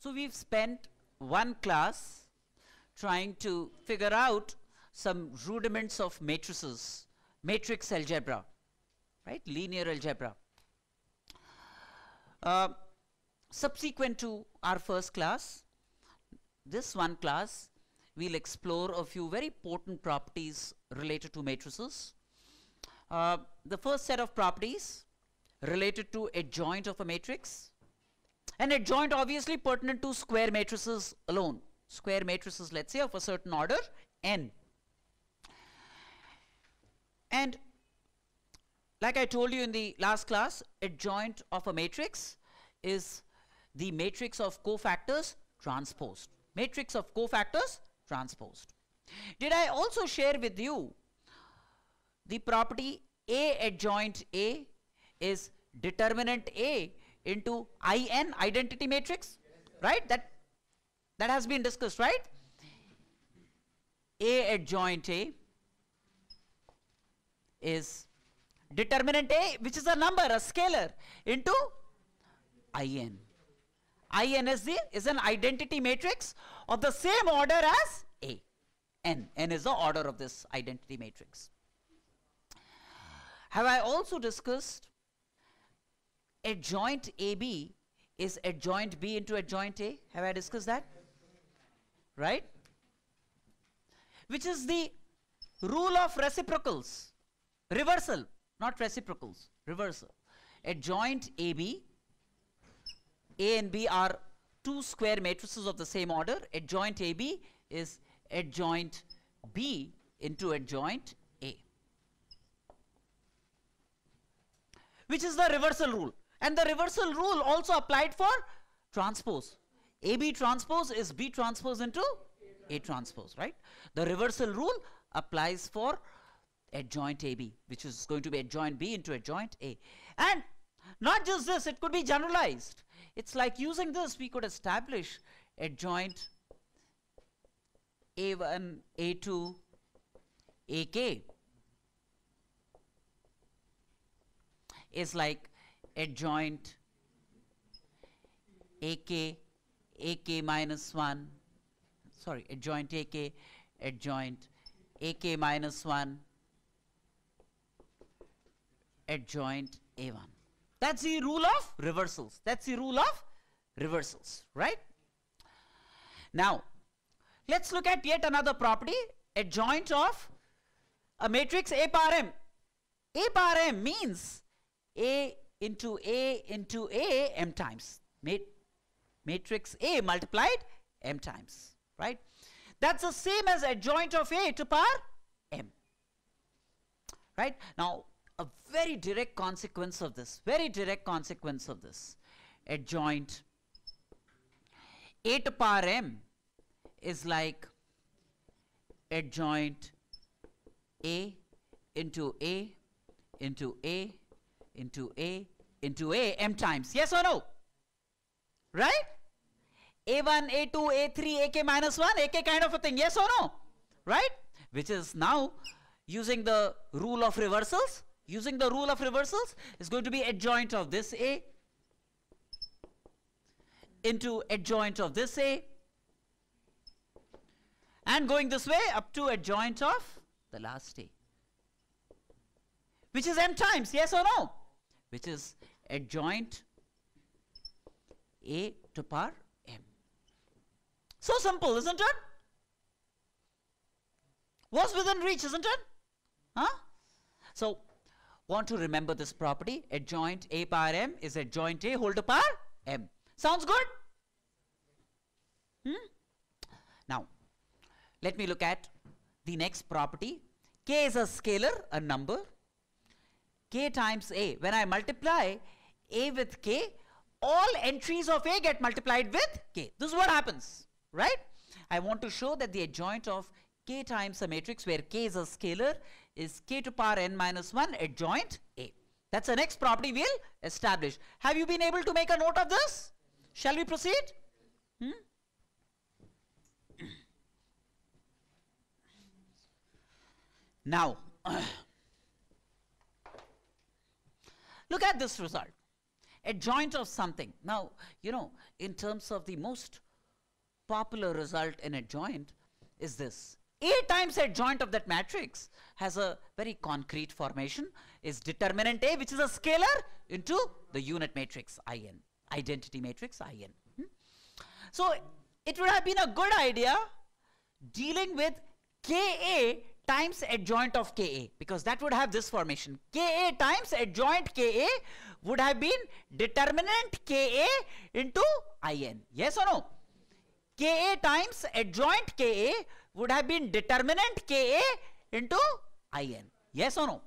So we've spent one class trying to figure out some rudiments of matrices, matrix algebra, right? Linear algebra. Subsequent to our first class, this one class, we'll explore a few very potent properties related to matrices. The first set of properties related to adjoint of a matrix. An adjoint obviously pertinent to square matrices alone. Square matrices, let's say, of a certain order, n. And like I told you in the last class, adjoint of a matrix is the matrix of cofactors transposed. Matrix of cofactors transposed. Did I also share with you the property A adjoint A is determinant A into IN, identity matrix? Right? That has been discussed, right? A adjoint A is determinant A, which is a number, a scalar, into IN. IN is an identity matrix of the same order as A. N is the order of this identity matrix. Have I also discussed adjoint AB is adjoint B into adjoint A? Have I discussed that? Right? Which is the rule of reciprocals. Reversal, not reciprocals, reversal. Adjoint AB, A and B are two square matrices of the same order. Adjoint AB is adjoint B into adjoint A, which is the reversal rule. And the reversal rule also applied for transpose. AB transpose is B transpose into A transpose, right? The reversal rule applies for adjoint AB, which is going to be adjoint B into adjoint A. And not just this, it could be generalized. It's like using this, we could establish adjoint A1, A2, AK is like adjoint AK, AK minus 1, sorry, adjoint AK, adjoint AK minus 1, adjoint A1. That's the rule of reversals. That's the rule of reversals, right? Now, let's look at yet another property, adjoint of a matrix A power M. A power M means A into A into A M times. Matrix A multiplied M times, right? That's the same as adjoint of A to power M, right? Now, a very direct consequence of this, adjoint A to power M is like adjoint A into A into A into A into A M times. Yes or no? Right? A1, A2, A3, AK minus 1, AK kind of a thing. Yes or no? Right? Which is now using the rule of reversals. Using the rule of reversals is going to be adjoint of this A into adjoint of this A, and going this way up to adjoint of the last A, which is M times. Yes or no? Which is adjoint A to power M. So simple, isn't it? Was within reach, isn't it? Huh? So, want to remember this property, adjoint A power M is adjoint A whole to power M. Sounds good? Now, let me look at the next property. K is a scalar, a number. K times A. When I multiply A with K, all entries of A get multiplied with K. This is what happens, right? I want to show that the adjoint of K times a matrix where K is a scalar is K to power N minus 1 adjoint A. That's the next property we'll establish. Have you been able to make a note of this? Shall we proceed? Now, look at this result. adjoint of something. Now, you know, in terms of the most popular result in adjoint is this. A times adjoint of that matrix has a very concrete formation, is determinant A, which is a scalar, into the unit matrix IN, identity matrix IN. So it would have been a good idea dealing with KA times adjoint of KA, because that would have this formation. KA times adjoint KA would have been determinant KA into IN. Yes or no? KA times adjoint KA would have been determinant KA into IN. Yes or no?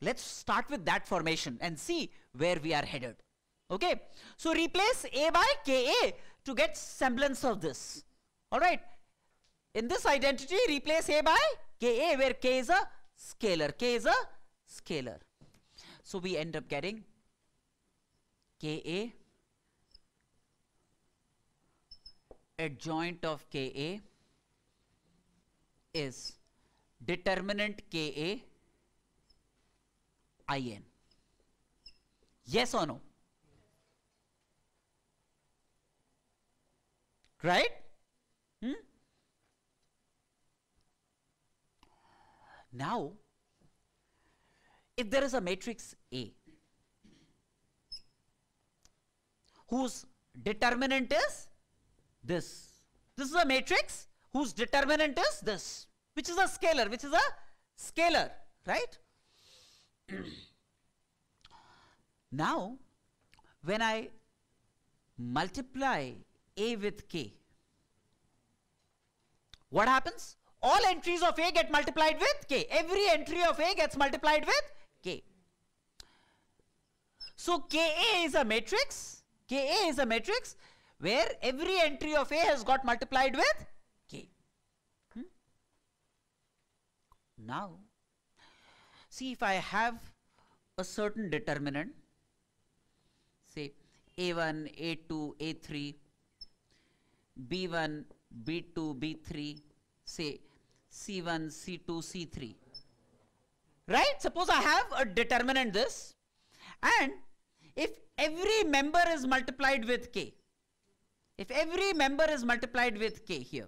Let's start with that formation and see where we are headed. Okay. So replace A by KA to get semblance of this. Alright. In this identity, replace A by KA, where K is a scalar. K is a scalar. So we end up getting KA adjoint of KA is determinant KA IN. Yes or no? Right? Now, if there is a matrix A whose determinant is this. This is a matrix whose determinant is this, which is a scalar, right? Now, when I multiply A with K, what happens? All entries of A get multiplied with K. Every entry of A gets multiplied with K. So KA is a matrix. KA is a matrix where every entry of A has got multiplied with K. Now, see, if I have a certain determinant, say A1, A2, A3, B1, B2, B3, say C1, C2, C3. Right? Suppose I have a determinant this, and if every member is multiplied with K, if every member is multiplied with K here,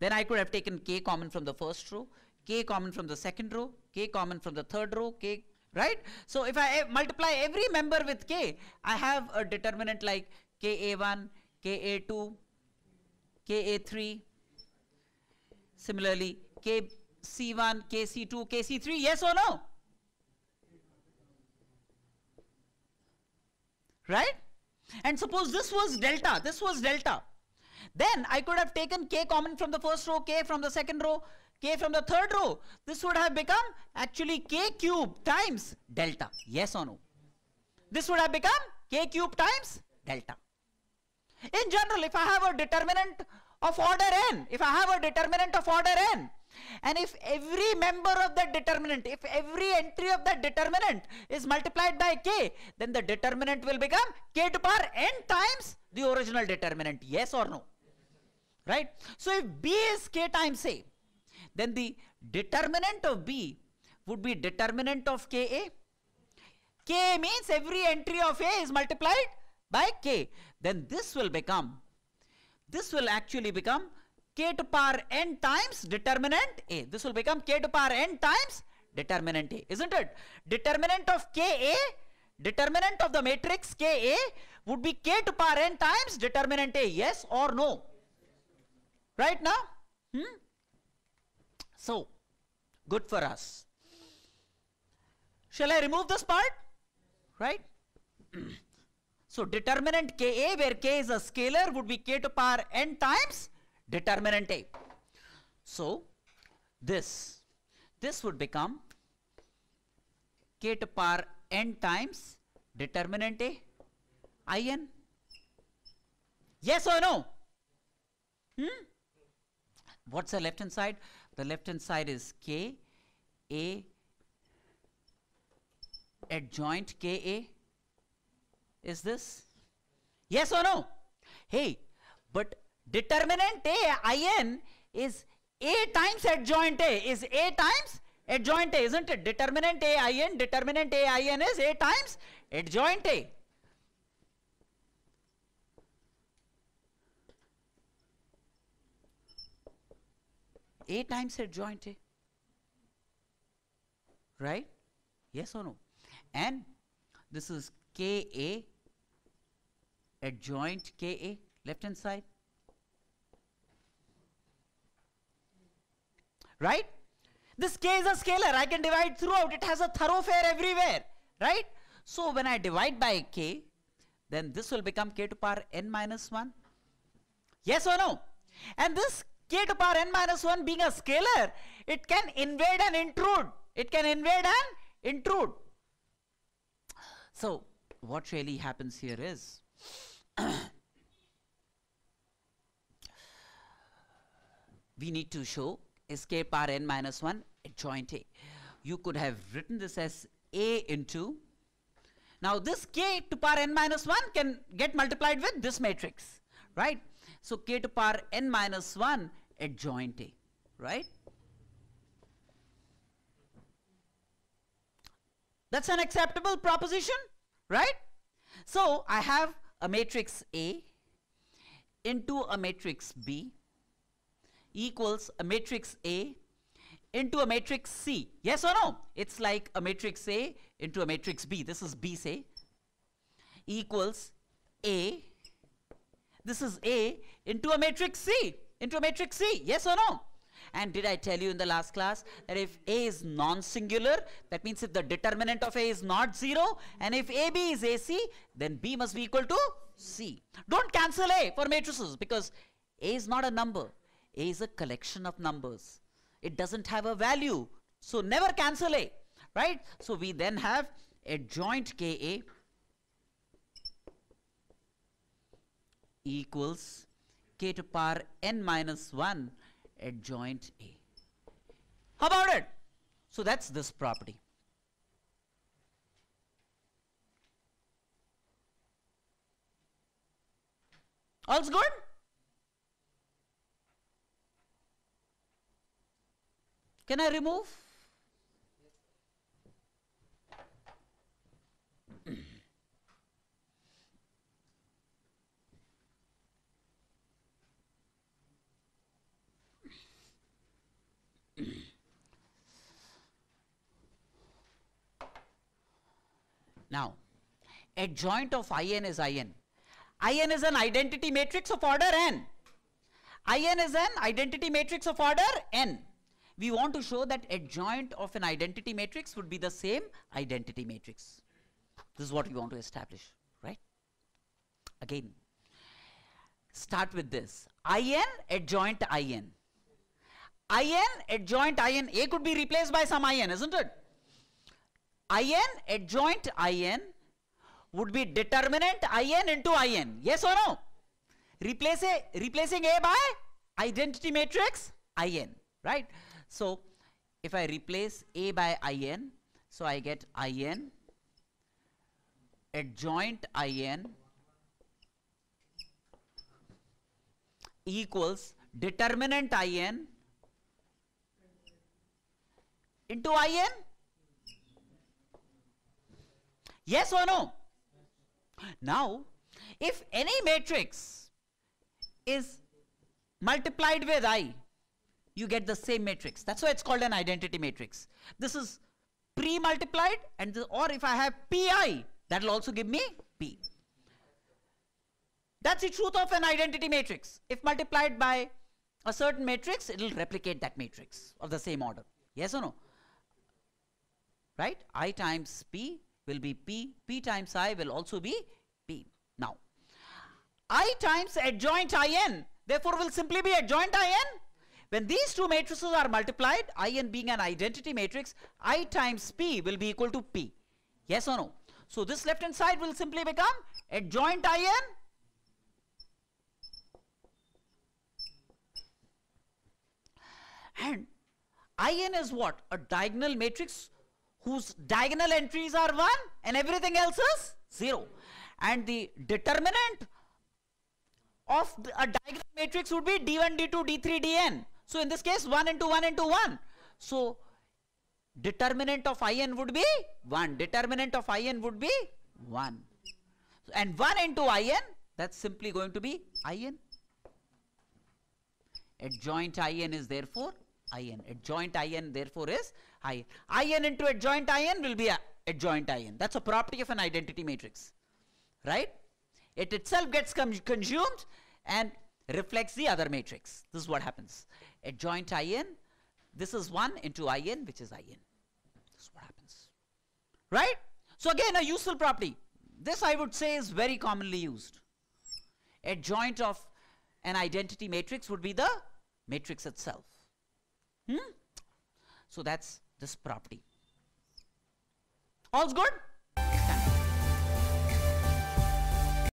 then I could have taken K common from the first row, K common from the second row, K common from the third row, K, right? So if I multiply every member with K, I have a determinant like KA1, KA2, KA3, similarly KC1, KC2, KC3, yes or no? Right? And suppose this was delta, then I could have taken K common from the first row, K from the second row, K from the third row. This would have become actually K cube times delta, yes or no? This would have become K cube times delta. In general, if I have a determinant of order n, and if every member of that determinant, if every entry of that determinant is multiplied by K, then the determinant will become K to power n times the original determinant, yes or no? Right? So if B is K times A, then the determinant of B would be determinant of KA. K means every entry of A is multiplied by K. Then this will actually become K to power n times determinant A. This will become K to power n times determinant A, isn't it? Determinant of KA, determinant of the matrix KA would be K to power n times determinant A, yes or no? Right now? So, good for us. Shall I remove this part? Right? So, determinant KA, where K is a scalar, would be K to power n times determinant A. So, this would become K to power n times determinant A, IN. Yes or no? What's the left hand side? The left hand side is K, A, adjoint KA. Is this? Yes or no? Hey, but determinant A, IN is A times adjoint A, is A times adjoint A, isn't it? Determinant A, IN is A times adjoint A. A times adjoint A. Right? Yes or no? And this is KA adjoint KA, left hand side. Right? This K is a scalar. I can divide throughout. It has a thoroughfare everywhere. Right? So when I divide by K, then this will become K to power n minus 1. Yes or no? And this K to power n minus 1 being a scalar, it can invade and intrude. It can invade and intrude. So what really happens here is we need to show is K power n minus 1 adjoint A. You could have written this as A into, now this K to power n minus 1 can get multiplied with this matrix, right? So K to power n minus 1 adjoint A, right? That's an acceptable proposition, right? So I have a matrix A into a matrix B equals a matrix A into a matrix C. Yes or no? It's like a matrix A into a matrix B. This is B, say, equals A. This is A into a matrix C. Into a matrix C. Yes or no? And did I tell you in the last class that if A is non-singular, that means if the determinant of A is not 0, and if AB is AC, then B must be equal to C. Don't cancel A for matrices, because A is not a number. A is a collection of numbers. It doesn't have a value. So never cancel A, right? So we then have adjoint KA equals K to power n minus 1 adjoint A. How about it? So that's this property. All's good? Can I remove? Now, adjoint of In is In. In is an identity matrix of order n. In is an identity matrix of order n. We want to show that adjoint of an identity matrix would be the same identity matrix. This is what we want to establish, right? Again, start with this. In adjoint In. In adjoint In. A could be replaced by some In, isn't it? In adjoint In would be determinant In into In. Yes or no? Replacing A by identity matrix In, right? So if I replace A by In, so I get In adjoint In equals determinant In into In. Yes or no? Now, if any matrix is multiplied with I, you get the same matrix. That's why it's called an identity matrix. This is pre-multiplied, and or if I have Pi, that will also give me P. That's the truth of an identity matrix. If multiplied by a certain matrix, it will replicate that matrix of the same order. Yes or no? Right? I times P will be P. P times I will also be P. Now, I times adjoint In, therefore will simply be adjoint In. When these two matrices are multiplied, In being an identity matrix, I times P will be equal to P. Yes or no? So this left hand side will simply become adjoint In and In is what? A diagonal matrix whose diagonal entries are 1 and everything else is 0. And the determinant of a diagonal matrix would be D1, D2, D3, Dn. So in this case 1 into 1 into 1. So determinant of In would be 1. Determinant of In would be 1. And 1 into In, that's simply going to be In. Adjoint In is therefore IN. Adjoint IN therefore is IN. IN into adjoint IN will be a adjoint IN. That's a property of an identity matrix, right? It itself gets consumed and reflects the other matrix. This is what happens. Adjoint IN, this is 1 into IN, which is IN. This is what happens, right? So again, a useful property. This I would say is very commonly used. Adjoint of an identity matrix would be the matrix itself. So that's this property. All's good?